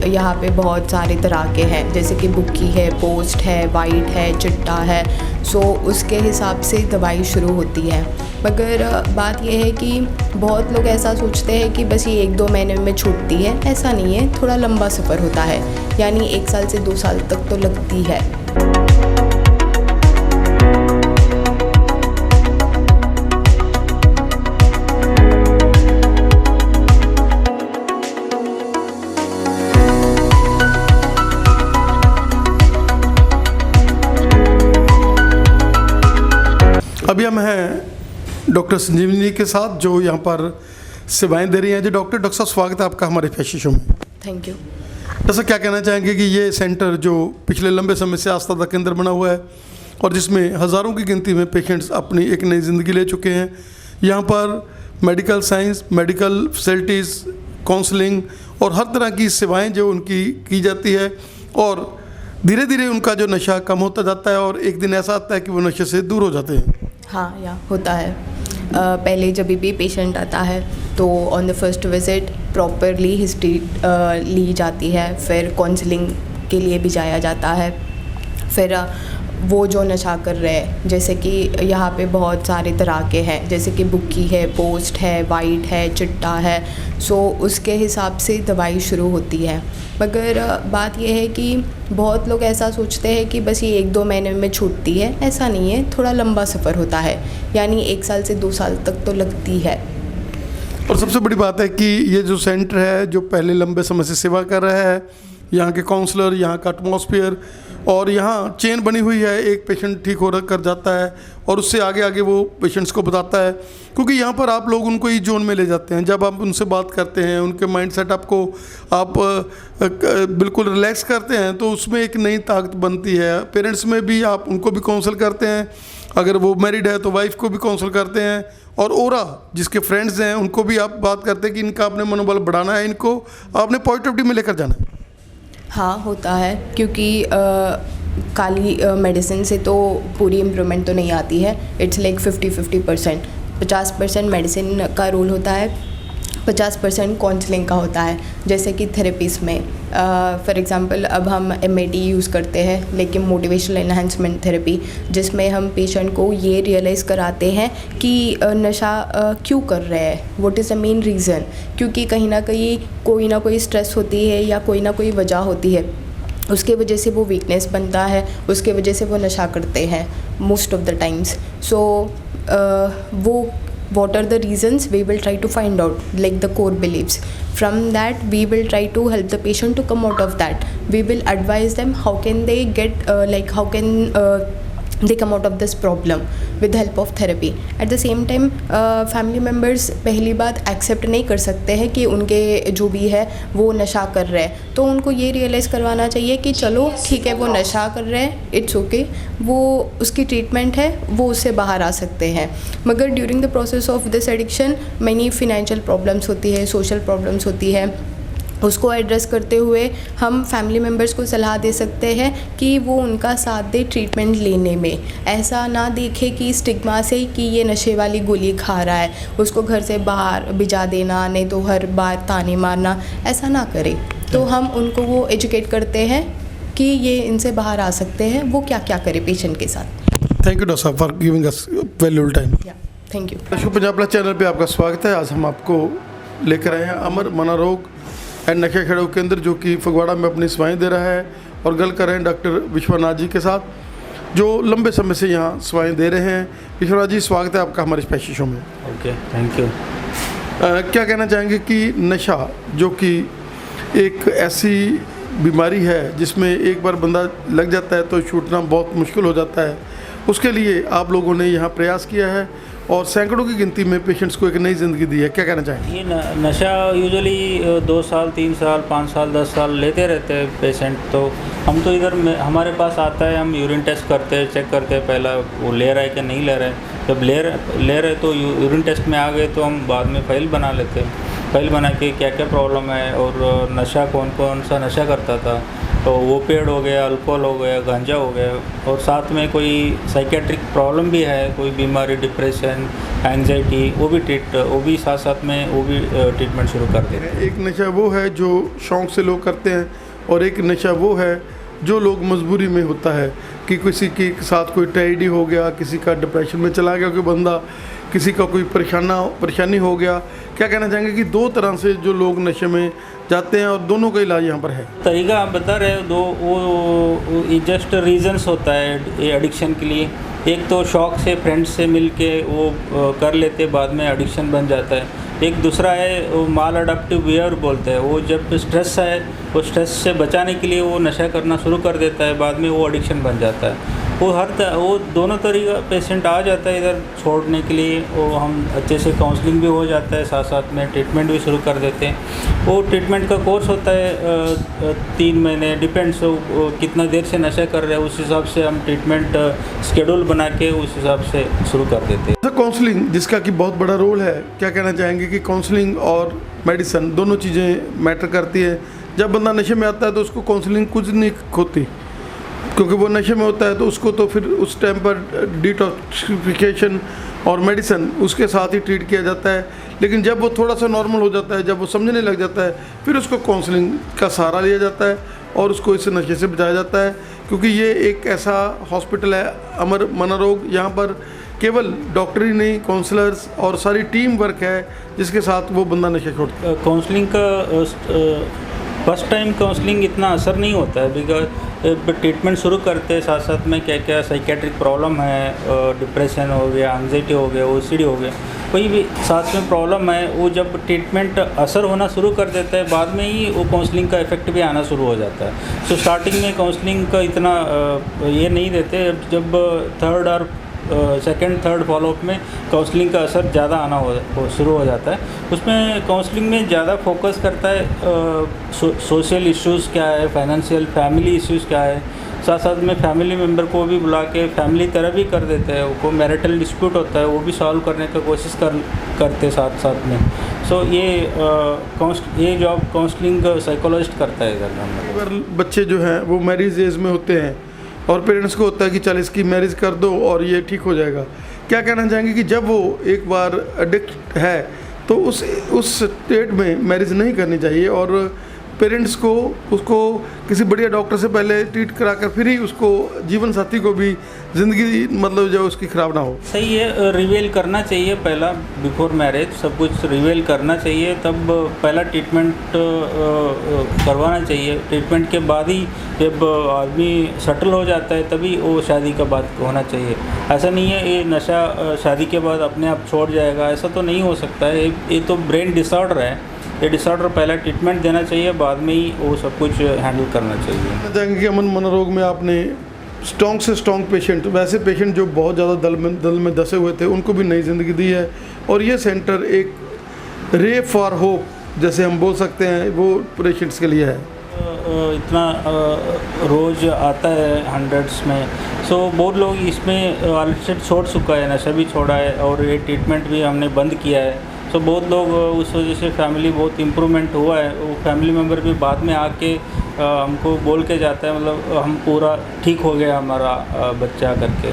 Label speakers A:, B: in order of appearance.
A: यहाँ पे बहुत सारे तरह के हैं, जैसे कि बुक्की है, पोस्ट है, वाइट है, चिट्टा है। सो उसके हिसाब से दवाई शुरू होती है। मगर बात यह है कि बहुत लोग ऐसा सोचते हैं कि बस ये 1-2 महीने में छूटती है। ऐसा नहीं है, थोड़ा लंबा सफ़र होता है, यानी 1 साल से 2 साल तक तो लगती है।
B: अभी हम हैं डॉक्टर संजीवनी के साथ, जो यहाँ पर सेवाएं दे रही हैं। जो डॉक्टर साहब, स्वागत है आपका हमारे फैशन शो में।
A: Thank you.
B: डॉक्टर साहब, क्या कहना चाहेंगे कि ये सेंटर जो पिछले लंबे समय से आस्था का केंद्र बना हुआ है और जिसमें हज़ारों की गिनती में पेशेंट्स अपनी एक नई ज़िंदगी ले चुके हैं, यहाँ पर medical science, medical facilities, counselling और हर तरह की सेवाएँ जो उनकी की जाती है, और धीरे धीरे उनका जो नशा कम होता जाता है और एक दिन ऐसा आता है कि वो नशे से दूर हो जाते हैं।
A: हाँ, या होता है। पहले जब भी पेशेंट आता है तो on the first visit properly history ली जाती है, फिर काउंसलिंग के लिए भी जाया जाता है। फिर वो जो नशा कर रहे हैं, जैसे कि यहाँ पे बहुत सारे तरह के हैं, जैसे कि बुक्की है, पोस्ट है, वाइट है, चिट्टा है। सो उसके हिसाब से दवाई शुरू होती है। मगर बात यह है कि बहुत लोग ऐसा सोचते हैं कि बस ये 1-2 महीने में छूटती है। ऐसा नहीं है, थोड़ा लंबा सफ़र होता है, यानी 1 साल से 2 साल तक तो लगती है।
B: और सबसे बड़ी बात है कि ये जो सेंटर है, जो पहले लंबे समय से सेवा कर रहा है, यहाँ के काउंसलर, यहाँ का एटमॉस्फेयर, और यहाँ चेन बनी हुई है। एक पेशेंट ठीक हो कर जाता है और उससे आगे आगे वो पेशेंट्स को बताता है, क्योंकि यहाँ पर आप लोग उनको इस जोन में ले जाते हैं। जब आप उनसे बात करते हैं, उनके माइंडसेट आप बिल्कुल रिलैक्स करते हैं, तो उसमें एक नई ताकत बनती है। पेरेंट्स में भी आप उनको भी काउंसल करते हैं, अगर वो मैरिड है तो वाइफ को भी काउंसल करते हैं, और ओरा जिसके फ्रेंड्स हैं उनको भी आप बात करते हैं कि इनका आपने मनोबल बढ़ाना है, इनको आपने पॉजिटिविटी में लेकर जाना है।
A: हाँ, होता है, क्योंकि खाली मेडिसिन से तो पूरी इम्प्रूवमेंट तो नहीं आती है। It's like 50-50%। 50% मेडिसिन का रोल होता है, 50% काउंसलिंग का होता है। जैसे कि थेरेपीज़ में फॉर एग्ज़ाम्पल अब हम MAT यूज़ करते हैं, लेकिन मोटिवेशनल एनहांसमेंट थेरेपी, जिसमें हम पेशेंट को ये रियलाइज़ कराते हैं कि नशा क्यों कर रहे हैं, what is the main reason. क्योंकि कहीं ना कहीं कोई ना कोई स्ट्रेस होती है या कोई ना कोई वजह होती है, उसके वजह से वो वीकनेस बनता है, उसके वजह से वो नशा करते हैं मोस्ट ऑफ द टाइम्स। सो वो what are the reasons, we will try to find out, like the core beliefs. From that we will try to help the patient to come out of that. We will advise them how can they get how can they come out of this problem with the help of therapy. At the same time family members पहली बात accept नहीं कर सकते हैं कि उनके जो भी है वो नशा कर रहे हैं, तो उनको ये रियलाइज़ करवाना चाहिए कि चलो ठीक है, वो नशा कर रहे हैं, इट्स ओके, वो उसकी ट्रीटमेंट है, वो उससे बाहर आ सकते हैं। मगर during the process of this addiction many financial problems होती है, सोशल प्रॉब्लम्स होती है। उसको एड्रेस करते हुए हम फैमिली मेम्बर्स को सलाह दे सकते हैं कि वो उनका साथ दे ट्रीटमेंट लेने में। ऐसा ना देखे कि स्टिग्मा से कि ये नशे वाली गोली खा रहा है, उसको घर से बाहर भिजा देना, नहीं तो हर बार ताने मारना, ऐसा ना करें। तो हम उनको वो एजुकेट करते हैं कि ये इनसे बाहर आ सकते हैं, वो क्या क्या करें पेशेंट के साथ।
B: थैंक यू डॉक्टर साहब for giving us valuable time.
A: Thank you.
B: दर्शकों, पंजाब प्लस चैनल पे आपका स्वागत है। आज हम आपको लेकर आए हैं अमर मनोरोग एंड नशा खिड़ाऊ केंद्र, जो कि फगवाड़ा में अपनी सेवाएं दे रहा है, और गल कर रहे हैं डॉक्टर विश्वनाथ जी के साथ, जो लंबे समय से यहाँ सेवाएं दे रहे हैं। विश्वनाथ जी, स्वागत है आपका हमारे स्पेशल शो में।
C: Okay, thank you.
B: क्या कहना चाहेंगे कि नशा जो कि एक ऐसी बीमारी है जिसमें एक बार बंदा लग जाता है तो छूटना बहुत मुश्किल हो जाता है, उसके लिए आप लोगों ने यहाँ प्रयास किया है और सैकड़ों की गिनती में पेशेंट्स को एक नई ज़िंदगी दी है, क्या कहना चाहेंगे?
C: ये नशा यूजुअली 2 साल, 3 साल, 5 साल, 10 साल लेते रहते हैं पेशेंट। तो हम तो इधर हमारे पास आता है, हम यूरिन टेस्ट करते हैं, चेक करते हैं पहला वो ले रहा है कि नहीं ले रहा है। जब ले रहे तो यूरिन टेस्ट में आ गए तो हम बाद में फाइल बना लेते हैं। फाइल बना के क्या क्या प्रॉब्लम है और नशा कौन कौन सा नशा करता था, तो ओपिएड हो गया, अल्कोहल हो गया, गांजा हो गया, और साथ में कोई साइकेट्रिक प्रॉब्लम भी है, कोई बीमारी, डिप्रेशन, एंजाइटी, वो भी साथ साथ में वो भी ट्रीटमेंट शुरू कर देते हैं।
B: एक नशा वो है जो शौक़ से लोग करते हैं और एक नशा वो है जो लोग मजबूरी में होता है कि किसी के साथ कोई ट्रेजेडी हो गया, किसी का डिप्रेशन में चला गया कोई बंदा, किसी का कोई परेशानी हो गया। क्या कहना चाहेंगे कि दो तरह से जो लोग नशे में जाते हैं और दोनों का इलाज यहाँ पर है?
C: तरीका आप बता रहे हो, दो वो जस्ट रीजंस होता है ये एडिक्शन के लिए। एक तो शौक से फ्रेंड्स से मिल के वो कर लेते, बाद में एडिक्शन बन जाता है। एक दूसरा है वो माल अडाप्टिव बिहेवियर बोलते हैं, वो जब स्ट्रेस है, वो स्ट्रेस से बचाने के लिए वो नशा करना शुरू कर देता है, बाद में वो एडिक्शन बन जाता है। वो दोनों तरीका पेशेंट आ जाता है इधर छोड़ने के लिए। वो हम अच्छे से काउंसलिंग भी हो जाता है, साथ साथ में ट्रीटमेंट भी शुरू कर देते हैं। वो ट्रीटमेंट का कोर्स होता है 3 महीने, डिपेंड्स कितना देर से नशा कर रहे हैं, उस हिसाब से हम ट्रीटमेंट शेड्यूल बना के उस हिसाब से शुरू कर देते हैं।
B: काउंसलिंग जिसका कि बहुत बड़ा रोल है, क्या कहना चाहेंगे कि काउंसलिंग और मेडिसिन दोनों चीज़ें मैटर करती है? जब बंदा नशे में आता है तो उसको काउंसलिंग कुछ नहीं होती, क्योंकि वो नशे में होता है तो उसको तो फिर उस टाइम पर डिटॉक्सिफिकेशन और मेडिसिन उसके साथ ही ट्रीट किया जाता है। लेकिन जब वो थोड़ा सा नॉर्मल हो जाता है, जब वो समझने लग जाता है, फिर उसको काउंसलिंग का सहारा लिया जाता है और उसको इस नशे से बचाया जाता है। क्योंकि ये एक ऐसा हॉस्पिटल है अमर मनोरोग, यहाँ पर केवल डॉक्टर ही नहीं, काउंसलर्स और सारी टीम वर्क है जिसके साथ वो बंदा नशा छोड़ता है।
C: काउंसलिंग का फर्स्ट टाइम काउंसलिंग इतना असर नहीं होता है, बिकॉज ट्रीटमेंट शुरू करते हैं साथ साथ में क्या क्या साइकेट्रिक प्रॉब्लम है, डिप्रेशन हो गया, एंजाइटी हो गया, ओसीडी हो गया, कोई भी साथ में प्रॉब्लम है, वो जब ट्रीटमेंट असर होना शुरू कर देता है, बाद में ही वो काउंसलिंग का इफेक्ट भी आना शुरू हो जाता है। तो स्टार्टिंग में काउंसलिंग का इतना ये नहीं देते, जब थर्ड और सेकेंड थर्ड फॉलोअप में काउंसलिंग का असर ज़्यादा आना शुरू हो जाता है। उसमें काउंसलिंग में ज़्यादा फोकस करता है सोशल इश्यूज़ क्या है, फाइनेंशियल फैमिली इश्यूज़ क्या है, साथ साथ में फैमिली मेम्बर को भी बुला के फैमिली थेरेपी कर देते हैं। वो मैरिटल डिस्प्यूट होता है वो भी सॉल्व करने का कोशिश करते साथ साथ में। सो ये जॉब काउंसलिंग साइकोलॉजिस्ट करता है इधर।
B: अगर बच्चे जो हैं वो मैरिज एज में होते हैं और पेरेंट्स को होता है कि चल इसकी मैरिज कर दो और ये ठीक हो जाएगा, क्या कहना चाहेंगे कि जब वो एक बार एडिक्ट है तो उस स्टेट में मैरिज नहीं करनी चाहिए और पेरेंट्स को उसको किसी बढ़िया डॉक्टर से पहले ट्रीट कराकर फिर ही उसको जीवन साथी को भी ज़िंदगी मतलब जो उसकी ख़राब ना हो?
C: सही है, रिवेल करना चाहिए पहला, बिफोर मैरिज सब कुछ रिवेल करना चाहिए, तब पहला ट्रीटमेंट करवाना चाहिए। ट्रीटमेंट के बाद ही जब आदमी सेटल हो जाता है तभी वो शादी का बात होना चाहिए। ऐसा नहीं है ये नशा शादी के बाद अपने आप छोड़ जाएगा, ऐसा तो नहीं हो सकता है। ये तो ब्रेन डिसऑर्डर है, ये डिसऑर्डर पहला ट्रीटमेंट देना चाहिए, बाद में ही वो सब कुछ हैंडल करना चाहिए।
B: जाएंगे कि अमन मनोरोग में आपने स्ट्रॉन्ग से स्ट्रॉन्ग पेशेंट, वैसे पेशेंट जो बहुत ज़्यादा दल में धसे हुए थे, उनको भी नई ज़िंदगी दी है और ये सेंटर एक रे फॉर होप जैसे हम बोल सकते हैं वो पेशेंट्स के लिए है।
C: इतना रोज़ आता है हंड्रेड्स में, सो बहुत लोग इसमें ऑलरेडी छोड़ चुका है, नशा भी छोड़ा है और ये ट्रीटमेंट भी हमने बंद किया है। सो बहुत लोग उस वजह से फैमिली बहुत इम्प्रूवमेंट हुआ है। वो फैमिली मेम्बर भी बाद में आके हमको बोल के जाता है, मतलब हम पूरा ठीक हो गया हमारा बच्चा करके।